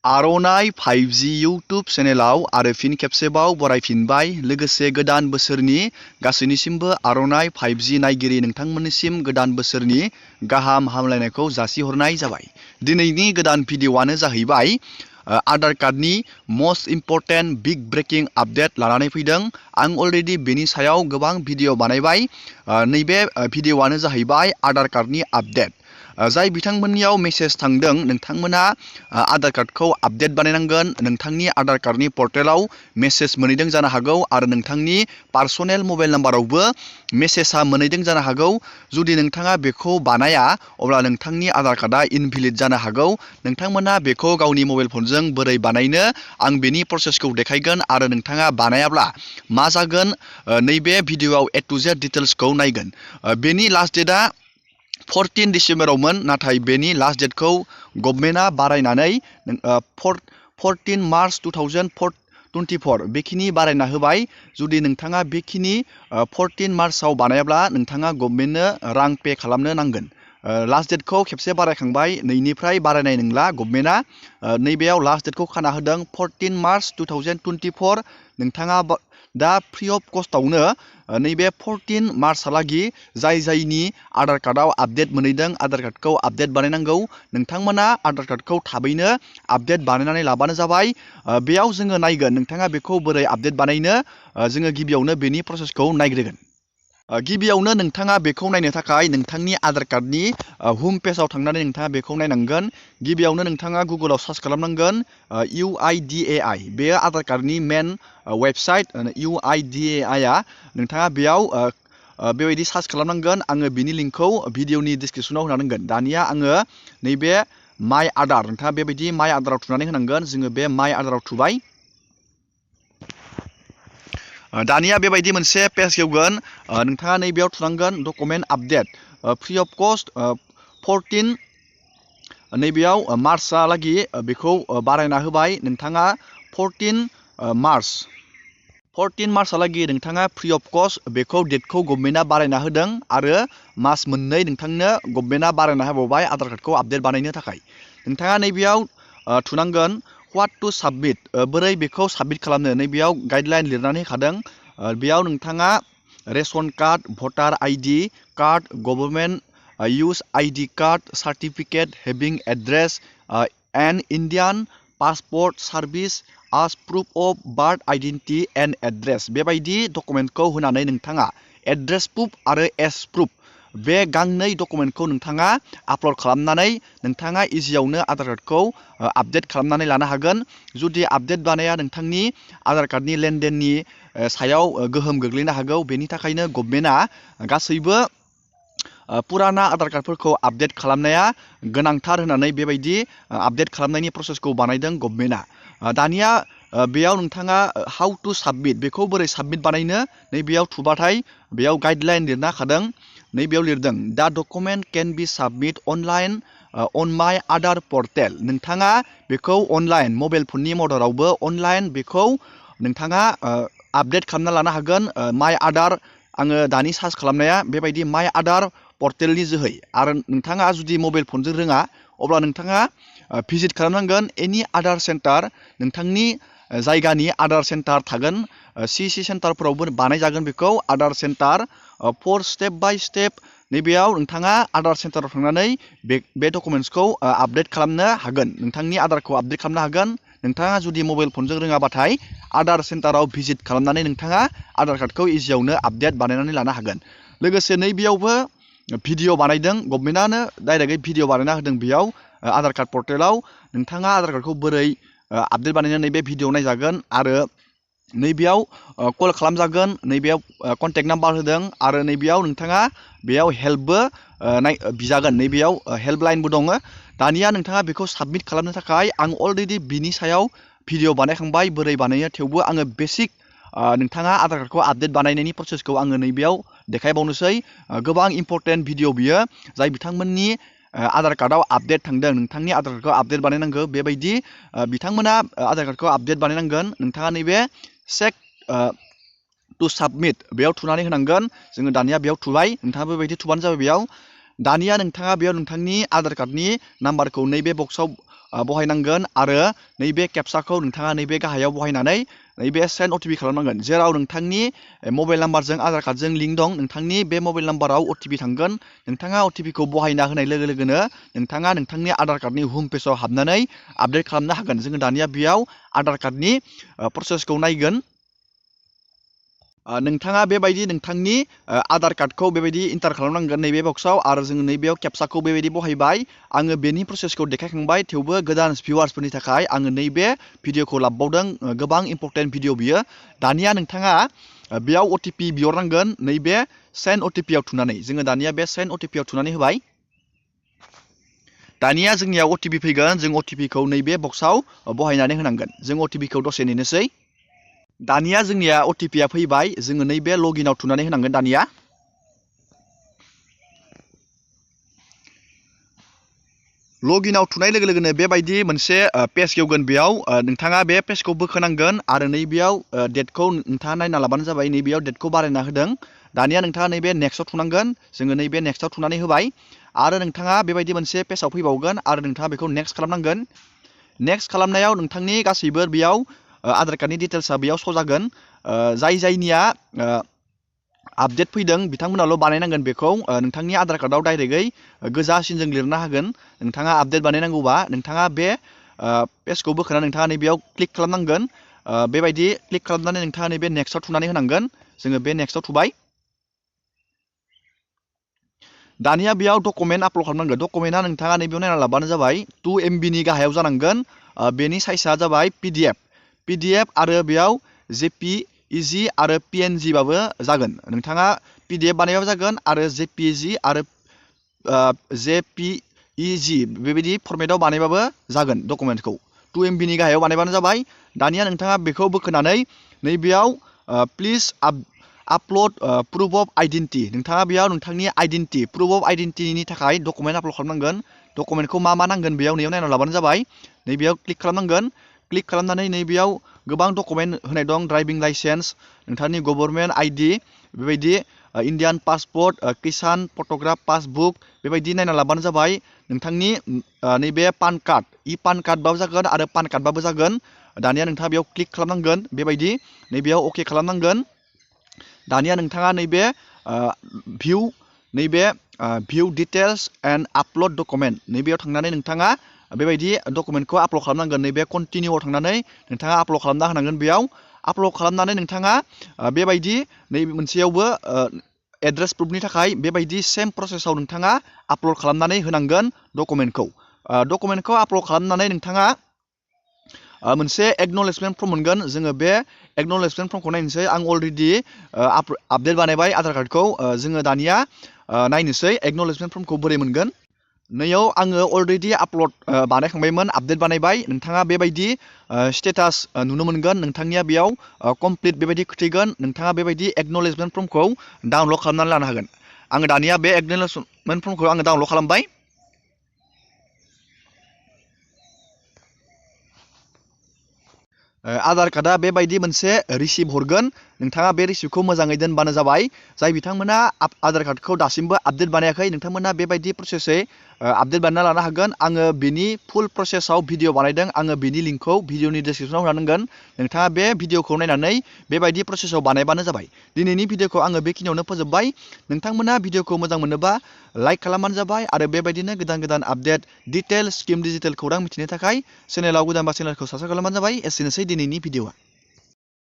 आर'नाइ 5G YouTube चेनेलाव आरो फिन खेबसेबाव बरायफिनबाय लोगोसे गोदान बोसोरनि गासैनिसिमबो आर'नाइ 5G नायगिरि नोंथांमोननिसिम गोदान बोसोरनि गाहाम हामलायनायखौ जासिहरनाय जाबाय। दिनैनि गोदान भिडिअ'आनो जाहैबाय आधार कार्डनि must important big breaking update लानानै फैदों। आं अलरेडि बेनि सायाव गोबां भिडिअ' बानायबाय। नैबे भिडिअ'आनो जाहैबाय आधार कार्डनि आपडेट। जाय बिथांमोननियाव मेसेज थांदों नोंथांमोना आधार कार्डखौ आपडेट बानायनांगोन। नोंथांनि आधार कार्डनि पर्टेलाव मेसेज मोनहैदों जानो हागौ आरो नोंथांनि पार्सनेल मबाइल नाम्बारावबो मेसेजआ मोनहैदों जानो हागौ। जुदि नोंथाङा बेखौ बानाया अब्ला नोंथांनि आधार कार्डआ इनभेलिड जानो हागौ। नोंथांमोना बेखौ गावनि मबाइल फनजों बोरै बानायनो आं बेनि प्रसेसखौ देखायगोन आरो नोंथाङा बानायाब्ला मा जागोन नैबे भिडिअ'आव ए टु जेड डिटेल्सखौ नायगोन। बेनि लास्ट डेटआ 14 डिसेम्बरावमोन नाथाय बेनि लास्ट डेटखौ गभर्नमेन्टआ बारायनानै 14 मार्च 2024 बेखिनि बारायना होबाय। जुदि नोंथाङा बेखिनि 14 मार्चआव बानायाब्ला नोंथाङा गभर्नमेन्टनो रां पे खालामनो नांगोन। लास्ट डेटखौ खेबसे बारायखांबाय, नैनिफ्राय बारायनाय नंला गभर्नमेन्टआ। नैबेयाव लास्ट डेटखौ खाना होदों 14 मार्च 2024। नोंथाङा दा फ्रि अफ कस्टआवनो नैबे 14 मार्चहालागि जायनि आधार कार्डआव आपडेट मोनहैदों आधार कार्डखौ आपडेट बानायनांगौ। नोंथांमोना आधार कार्डखौ थाबैनो आपडेट बानायनानै लाबानो जाबाय। बेयाव जोङो नायगोन नोंथाङा बेखौ बोरै आपडेट बानायनो। जोङो गिबियावनो बेनि प्रसेसखौ नायग्रोगोन। गिबियावनो नोंथाङा बेखौ नायनो थाखाय नोंथांनि आधार कार्डनि हम पेजाव थांनानै नोंथाङा बेखौ नायनांगोन। गिबियावनो नोंथाङा गुगोलाव सार्च खालामनांगोन UIDAI। बेयो आधार कार्डनि मेन वेबसाइट UIDAI नोंथाङा बेयाव बेबायदि सार्च खालामनांगोन। आङो बिनि लिंकखौ भिडिअनि डिसक्रिपसनाव होना दोनगोन। दानिया आङो नैबे माइ आधार, नोंथाङा बेबायदि माइ आधाराव थुनानै होनांगोन। जोङो बे माइ आधाराव थुबाय। दानिया बेबायदि मोनसे पेज गेवगोन। नोंथाङा नैबेयाव थुनांगोन document update free of cost 14 नैबेयाव मार्चहालागि बेखौ बारायना होबाय। नोंथाङा 14 मार्चहालागि नोंथाङा फ्रि अफ कस्ट बेखौ डेटखौ गभर्नमेन्टआ बारायना होदों आरो मास मोननै नोंथांनो गभर्नमेन्टआ बारायना होबावबाय आधार कार्डखौ आपडेट बानायनो थाखाय। नोंथाङा नैबेयाव थुनांगोन व्हाट टु साबमिट, बोरै बेखौ साबमिट खालामनो। नैबेयाव गाइडलाइन लिरनानै होखादों। बेयाव नोंथाङा ration card, voter ID card, government issue ID card, certificate having address and Indian passport service as proof of birth identity and address बेबायदि डकुमेन्टखौ होनानै नोंथाङा एड्रेस प्रुफ आरो एज प्रुफ बे गांनै डकुमेन्टखौ नोंथाङा आपल'ड खालामनानै नोंथाङा इजियावनो आधार कार्डखौ आपडेट खालामनानै लानो हागोन। जुदि आपडेट बानाया नोंथांनि आधार कार्डनि लेनदेननि सायाव गोहोम गोग्लैनो हागौ। बेनि थाखायनो गभर्नमेन्टआ गासैबो पुराना आधार कार्डफोरखौ आपडेट खालामनाया गोनांथार होननानै बेबायदि आपडेट खालामनायनि प्रसेसखौ बानायदों गभर्नमेन्टआ। दानिया बेयाव नोंथाङा हाउ टु साबमिट, बेखौ बोरै साबमिट बानायनो नैबेयाव थुबाथाय बेयाव गाइडलाइन लिरना होखादों। नैबेयाव लिरदों दा डकुमेन्ट केन बि साबमिट अनलाइन अन माइ आधार पर्टेल। नोंथाङा बेखौ अनलाइन मबाइल फननि मददावबो अनलाइन बेखौ नोंथाङा आपडेट खालामना लानो हागोन। माइ आधार आङो दानि सार्च खालामनाया बेबायदि माइ आधार पर्टेलनि जोहै। आरो नोंथाङा जुदि मबाइल फनजों रोङा अब्ला नोंथाङा भिजिट खालामनांगोन एनि आधार सेन्टार। नोंथांनि जायगानि आधार सेन्टार थागोन। CC सेन्टारफोरावबो बानायजागोन बेखौ Aadhaar centre for step by step. नैबेयाव नोंथाङा आधार सेन्टाराव थांनानै बे डकुमेन्ट्सखौ आपडेट खालामनो हागोन। नोंथांनि आधारखौ आपडेट खालामनो हागोन। नोंथाङा जुदि मबाइल फनजों रोङाबाथाय आधार सेन्टाराव भिजिट खालामनानै नोंथाङा आधार कार्डखौ इजियावनो आपडेट बानायनानै लानो हागोन। लोगोसे नैबेयावबो भिडिअ बानायदों गभर्नमेन्टआनो डाइरेक्टयै भिडिअ बानायना होदों। बेयाव आधार कार्ड पर्टेलाव नोंथाङा आधार कार्डखौ बोरै आपडेट बानायनो नैबे भिडिअ नायजागोन आरो नैबेयाव कल खालामजागोन। नैबेयाव कन्टेक्ट नाम्बार होदों आरो नैबेयाव नोंथाङा बेयाव हेल्पबो बिजागोन। नैबेयाव हेल्पलाइनबो दङ। दानिया नोंथाङा बेखौ साबमिट खालामनो थाखाय आं अलरेडि बिनि सायाव भिडिअ बानायखांबाय बोरै बानायो। थेवबो आङो बेसिक नोंथाङा आधार कार्डखौ आपडेट बानायनायनि प्रसेसखौ आङो नैबेयाव देखायबावनोसै। गोबां इम्परटेन्ट भिडिअ बियो जाय बिथांमोननि आधार कार्डआव आपडेट थांदों। नोंथांनि आधार कार्डखौ आपडेट बानायनांगौ बेबायदि बिथांमोना आधार कार्डखौ आपडेट बानायनांगोन। नोंथाङा नैबे चेक टु साबमिट बेयाव थुनानै होनांगोन। जोङो दानिया बेयाव थुबाय। नोंथाङा बेबायदि थुबानो जाबाय। बेयाव दानिया नोंथाङा बेयाव नोंथांनि आधार कार्डनि नाम्बारखौ नैबे बक्सआव बहायनांगोन आरो नैबे केपसाखौ नोंथाङा नैबे गाहायाव बहायनानै नैबे सेन्ड अटिपि खालामनांगोन। जेराव नोंथांनि मबाइल नाम्बारजों आधार कार्डजों लिंक दं, नोंथांनि बे मबाइल नाम्बाराव अटिपि थांगोन। नोंथाङा अटिपिखौ बहायना होनाय लोगो लोगोनो नोंथाङा नोंथांनि आधार कार्डनि हम पेजाव हाबनानै आपडेट खालामनो हागोन। जोङो दानिया बेयाव आधार कार्डनि प्रसेसखौ नायगोन। नोंथाङा बेबायदि नोंथांनि आधार कार्डखौ बेबायदि इन्टार खालामनांगोन नैबे बक्सआव आरो जोङो नैबेयाव केपसाखौ बेबायदि बहायबाय। आङो बेनि प्रसेसखौ देखायखांबाय, थेवबो गोदान भिउवार्सफोरनि थाखाय आङो नैबे भिडिअखौ लाबोबावदों। गोबां इम्परटेन्ट भिडिअ बियो। दानिया नोंथाङा बेयाव अटिपि बिहरनांगोन नैबे सेन्ड अटिपिआव थुनानै। जोङो दानिया बे सेन्ड अटिपिआव थुनानै होबाय। दानिया जोंनियाव अटिपि फैगोन। जों अटिपिखौ नैबे बक्सआव बहायनानै होनांगोन। जों अटिपिखौ दसे नेनोसै। दानिया जोंनिया अटिपिआ फैबाय। जोङो नैबे लगिनआव थुनानै होनांगोन। दानिया लगिनआव थुनाय लोगो लोगोनो बेबायदि मोनसे पेज गेवगोन। बेयाव नोंथाङा बे पेजखौ बोखोनांगोन आरो नैबेयाव डेटखौ नोंथाङा नायना लाबानो जाबाय। नैबेयाव डेटखौ बारायना होदों। दानिया नोंथाङा नैबे नेक्स्टआव थुनांगोन। जोङो नैबे नेक्स्टआव थुनानै होबाय आरो नोंथाङा बेबायदि मोनसे पेजाव फैबावगोन आरो नोंथाङा बेखौ नेक्स्ट खालामनांगोन। नेक्स्ट खालामनायाव नोंथांनि गासैबो बेयाव आधार कार्डनि डिटेल्सआ बेयाव श' जागोन। जायनिया आपडेट फैदों बिथांमोनाल' बानायनांगोन बेखौ। नोंथांनि आधार कार्डआव डाइरेक्टयै गोजा सिनजों लिरनो हागोन। नोंथाङा आपडेट बानायनांगौबा नोंथाङा बे पेजखौ बोखाना नोंथाङा नैबेयाव क्लिक खालामनांगोन। बेबायदि क्लिक खालामनानै नोंथाङा नैबे नेक्स्टआव थुनानै होनांगोन। जोङो बे नेक्स्टआव थुबाय। दानिया बेयाव डकुमेन्ट आपल'ड खालामनांगोन। डकुमेन्टआ नोंथाङा नैबेयाव नायना लाबानो जाबाय। 2 MB नि गाहायाव जानांगोन। बेनि साइजआ जाबाय PDF आरो बेयाव JPEG आरो PNG बाबो जागोन। नोंथाङा PDF बानायबाबो जागोन आरो JPEG आरो JPEG बेबायदि फर्मेटआव बानायबाबो जागोन। डकुमेन्टखौ 2 MB नि गाहायाव बानायबानो जाबाय। दानिया नोंथाङा बेखौ बोखोनानै नैबेयाव please upload proof of identity. नोंथाङा बेयाव नोंथांनि आइडेन्टिटि प्रुफ अफ आइडेन्टिटिनि थाखाय डकुमेन्ट आपल'ड खालामनांगोन। डकुमेन्टखौ मा नांगोन बेयाव नैयाव नायना लाबानो जाबाय। नैबेयाव क्लिक खालामनांगोन। क्लिक खालामनानै नैबेयाव गोबां डकुमेन्ट होनाय दं। ड्राइभिं लाइसेन्स, नोंथांनि गभर्नमेन्ट ID, बेबायदि इन्डियान पासपर्ट, किसान फट'ग्राफ पासबुक बेबायदि नायना लाबानो जाबाय। नोंथांनि नैबे पान कार्ड, पान कार्डबाबो जागोन आरो पान कार्डबाबो जागोन। दानिया नोंथाङा बेयाव क्लिक खालामनांगोन। बेबायदि नैबेयाव अके खालामनांगोन। दानिया नोंथाङा नैबे भिउ डिटेल्स एन्ड आपल'ड डकुमेन्ट नैबेयाव थांनानै नोंथाङा बेबायदि डकुमेन्टखौ आपल'ड खालामनांगोन। नैबे कन्टिनिउआव थांनानै नोंथाङा आपल'ड खालामना होनांगोन। बेयाव आपल'ड खालामनानै नोंथाङा बेबायदि नैबे मोनसेयावबो एड्रेस प्रुफनि थाखाय बेबायदि सेम प्रसेसआव नोंथाङा आपल'ड खालामनानै होनांगोन डकुमेन्टखौ। डकुमेन्टखौ आपल'ड खालामनानै नोंथाङा मोनसे एक्न'लेजमेन्ट फर्म मोनगोन। जोङो बे एक्न'लेजमेन्ट फर्मखौ नायनोसै। आं अलरेडि आपडेट बानायबाय आधार कार्डखौ। जोङो दानिया नायनोसै एक्न'लेजमेन्ट फर्मखौ बोरै मोनगोन। नैयाव आङो अलरेडि आपल'ड बानायखांबायमोन, आपडेट बानायबाय। नोंथाङा बेबायदि स्टेटास नुनो मोनगोन। नोंथांनिया बेयाव कमप्लिट बेबायदि खोथैगोन। नोंथाङा बेबायदि एक्न'लेजमेन्ट फर्मखौ डाउनल'ड खालामनानै लानो हागोन। आङो दानिया बे एक्न'लेजमेन्ट फर्मखौ आङो डाउनल'ड खालामबाय। आधार कार्डआ बेबायदि मोनसे रिसिप्ट हरगोन। नोंथाङा बे रिसिप्टखौ मोजाङै दोनबानो जाबाय। जाय बिथांमोना आधार कार्डखौ दासिमबो आपडेट बानायाखै, नोंथांमोना बेबायदि प्रसेसै आपडेट बानायना लानो हागोन। आङो बेनि फुल प्रसेसआव भिडिअ बानायदों। आङो बेनि लिंकखौ भिडिअनि डिसक्रिपसनाव होनांगोन। नोंथाङा बे भिडिअखौ नायनानै बेबायदि प्रसेसआव बानायबानो जाबाय। दिनैनि भिडिअखौ आङो बेखिनियावनो फोजोबबाय। नोंथांमोना भिडिअखौ मोजां मोनोबा लाइक खालामबानो जाबाय आरो बेबायदिनो गोदान गोदान आपडेट डिटेल स्किम डिजिटेल खौरां मिथिनो थाखाय चेनेलाव गोदानबा चेनेलखौ साबस्क्राइब खालामबानो जाबाय। एसेनोसै दिनैनि भिडिअआ।